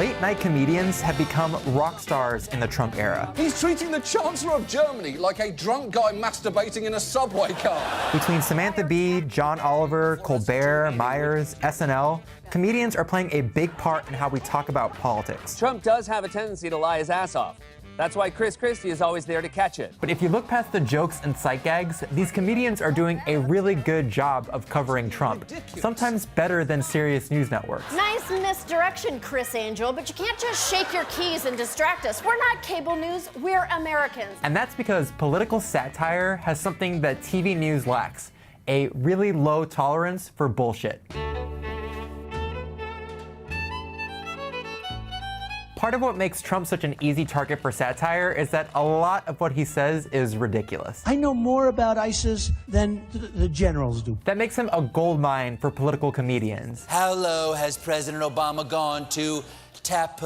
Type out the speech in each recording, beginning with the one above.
Late-night comedians have become rock stars in the Trump era. He's treating the Chancellor of Germany like a drunk guy masturbating in a subway car. Between Samantha Bee, John Oliver, Colbert, Meyers, SNL, comedians are playing a big part in how we talk about politics. Trump does have a tendency to lie his ass off. That's why Chris Christie is always there to catch it. But if you look past the jokes and sight gags, these comedians are doing a really good job of covering Trump. Sometimes better than serious news networks. Nice misdirection, Chris Angel, but you can't just shake your keys and distract us. We're not cable news, we're Americans. And that's because political satire has something that TV news lacks: a really low tolerance for bullshit. Part of what makes Trump such an easy target for satire is that a lot of what he says is ridiculous. I know more about ISIS than the generals do. That makes him a goldmine for political comedians. How low has President Obama gone to tap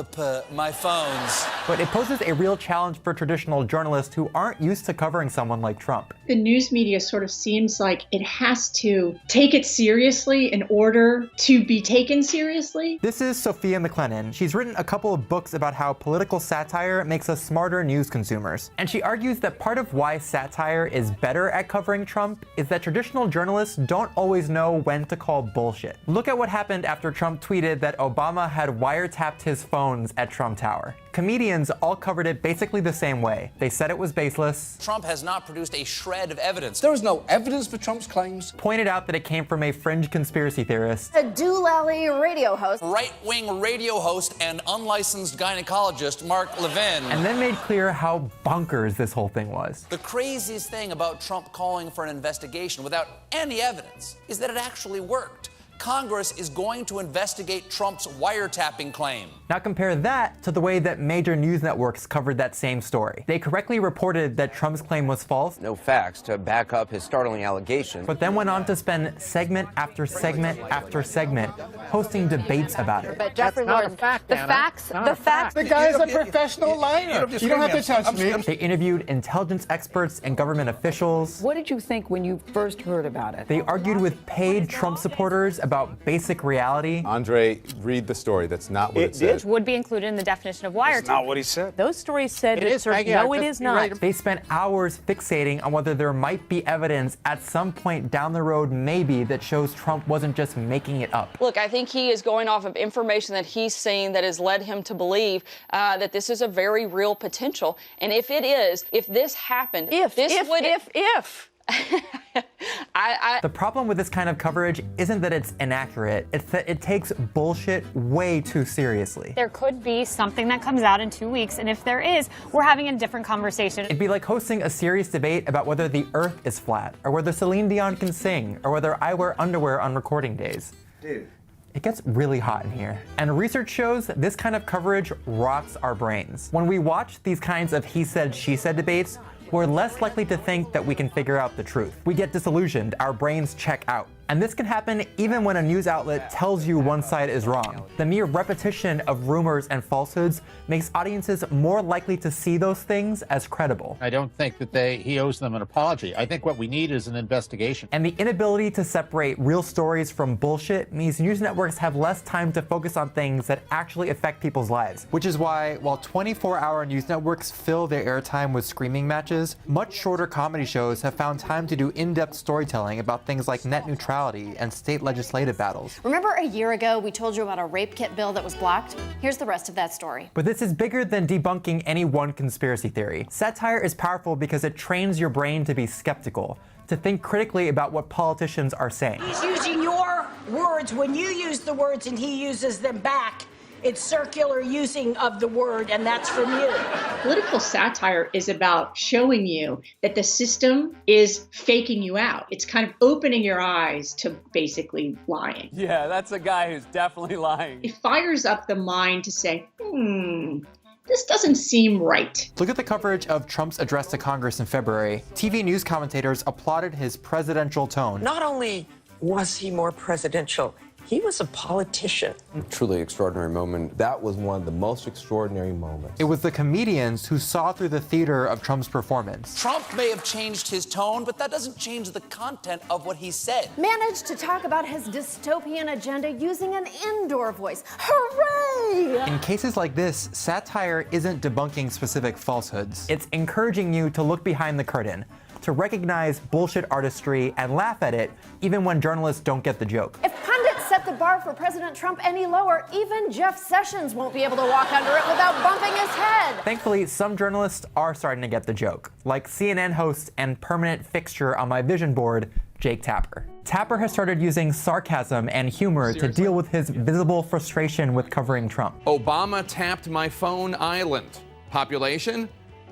my phones? But it poses a real challenge for traditional journalists who aren't used to covering someone like Trump. The news media sort of seems like it has to take it seriously in order to be taken seriously. This is Sophia McLennan. She's written a couple of books about how political satire makes us smarter news consumers. And she argues that part of why satire is better at covering Trump is that traditional journalists don't always know when to call bullshit. Look at what happened after Trump tweeted that Obama had wiretapped his phones at Trump Tower. Comedians all covered it basically the same way. They said it was baseless. Trump has not produced a shred of evidence. There is no evidence for Trump's claims. Pointed out that it came from a fringe conspiracy theorist. A doolally radio host. Right-wing radio host and unlicensed gynecologist Mark Levin. And then made clear how bonkers this whole thing was. The craziest thing about Trump calling for an investigation without any evidence is that it actually worked. Congress is going to investigate Trump's wiretapping claim. Now compare that to the way that major news networks covered that same story. They correctly reported that Trump's claim was false. No facts to back up his startling allegation. But then went on to spend segment after segment after segment hosting debates about it. But Jeffrey Lord, the facts. The guy's a professional liar. You don't have to touch me. They interviewed intelligence experts and government officials. What did you think when you first heard about it? They argued with paid Trump supporters about basic reality. Andre, read the story. That's not what it said. Would be included in the definition of wiretap. That's not what he said. Those stories said It is, Maggie, no, it is not. They spent hours fixating on whether there might be evidence at some point down the road, maybe, that shows Trump wasn't just making it up. Look, I think he is going off of information that he's seen that has led him to believe that this is a very real potential. And if it is, if this happened, If. The problem with this kind of coverage isn't that it's inaccurate, it's that it takes bullshit way too seriously. There could be something that comes out in 2 weeks, and if there is, we're having a different conversation. It'd be like hosting a serious debate about whether the earth is flat, or whether Celine Dion can sing, or whether I wear underwear on recording days. Dude. It gets really hot in here. And research shows that this kind of coverage rots our brains. When we watch these kinds of he said, she said debates, we're less likely to think that we can figure out the truth. We get disillusioned, our brains check out. And this can happen even when a news outlet tells you one side is wrong. The mere repetition of rumors and falsehoods makes audiences more likely to see those things as credible. I don't think that he owes them an apology. I think what we need is an investigation. And the inability to separate real stories from bullshit means news networks have less time to focus on things that actually affect people's lives. Which is why, while 24-hour news networks fill their airtime with screaming matches, much shorter comedy shows have found time to do in-depth storytelling about things like net neutrality and state legislative battles. Remember a year ago we told you about a rape kit bill that was blocked? Here's the rest of that story. But this is bigger than debunking any one conspiracy theory. Satire is powerful because it trains your brain to be skeptical, to think critically about what politicians are saying. He's using your words when you use the words and he uses them back. It's circular using of the word, and that's from you. Political satire is about showing you that the system is faking you out. It's kind of opening your eyes to basically lying. Yeah, that's a guy who's definitely lying. It fires up the mind to say, this doesn't seem right. Look at the coverage of Trump's address to Congress in February. TV news commentators applauded his presidential tone. Not only was he more presidential, He was a politician. Truly extraordinary moment. That was one of the most extraordinary moments. It was the comedians who saw through the theater of Trump's performance. Trump may have changed his tone, but that doesn't change the content of what he said. Managed to talk about his dystopian agenda using an indoor voice. Hooray! In cases like this, satire isn't debunking specific falsehoods. It's encouraging you to look behind the curtain, to recognize bullshit artistry and laugh at it, even when journalists don't get the joke. If pundits set the bar for President Trump any lower, even Jeff Sessions won't be able to walk under it without bumping his head. Thankfully, some journalists are starting to get the joke, like CNN host and permanent fixture on my vision board, Jake Tapper. Tapper has started using sarcasm and humor to deal with his visible frustration with covering Trump. Obama tapped my phone island. Population?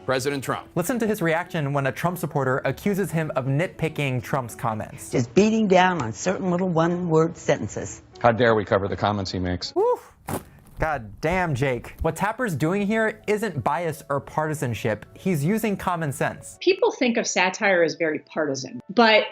President Trump. Listen to his reaction when a Trump supporter accuses him of nitpicking Trump's comments. Just beating down on certain little one-word sentences. How dare we cover the comments he makes? Woo. God damn, Jake. What Tapper's doing here isn't bias or partisanship. He's using common sense. People think of satire as very partisan, but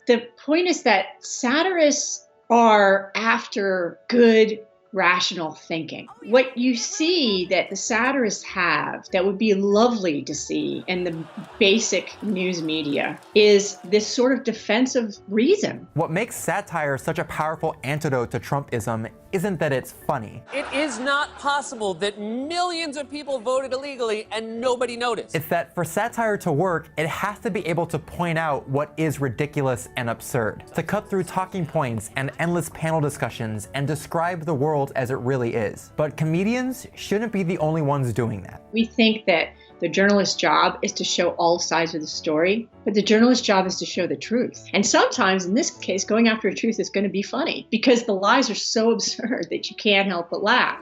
the point is that satirists are after good, rational thinking. What you see that the satirists have that would be lovely to see in the basic news media is this sort of defensive reason. What makes satire such a powerful antidote to Trumpism isn't that it's funny. It is not possible that millions of people voted illegally and nobody noticed. It's that for satire to work, it has to be able to point out what is ridiculous and absurd, to cut through talking points and endless panel discussions and describe the world as it really is. But comedians shouldn't be the only ones doing that. We think that the journalist's job is to show all sides of the story, but the journalist's job is to show the truth. And sometimes, in this case, going after a truth is going to be funny because the lies are so absurd that you can't help but laugh.